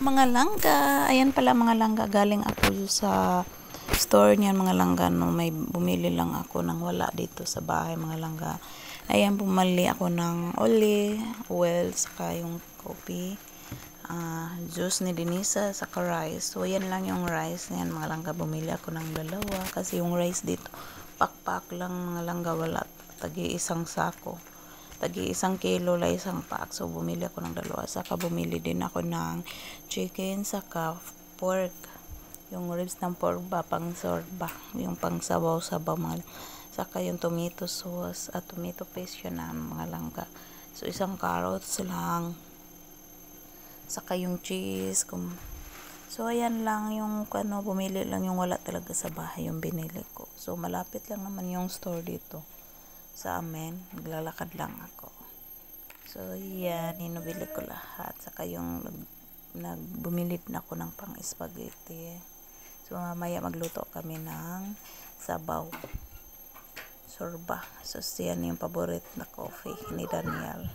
Mga langga, ayan pala mga langga, galing ako sa store niyan mga langga, no, may bumili lang ako ng wala dito sa bahay mga langga. Ayan, bumali ako ng oil, saka yung coffee, juice ni Denisa, saka rice. So ayan lang yung rice niyan mga langga, bumili ako ng dalawa kasi yung rice dito pakpak lang mga langga, wala tagi isang sako. Tagi 1 kilo la isang pack. So, bumili ako ng dalawa. Saka bumili din ako ng chicken, saka pork. Yung ribs ng pork ba, pang sorba. Yung pang sabaw-sabaw mga. Saka yung tomato sauce at tomato paste yun na mga langga. So, isang carrots lang. Saka yung cheese. So, ayan lang yung bumili lang yung wala talaga sa bahay yung binili ko. So, malapit lang naman yung store dito sa amin, naglalakad lang ako. So yan, inubili ko lahat. Saka yung bumili na ako ng pang spaghetti. So mamaya magluto kami ng sabaw, sorba. So yan yung paborito na coffee ni Daniel.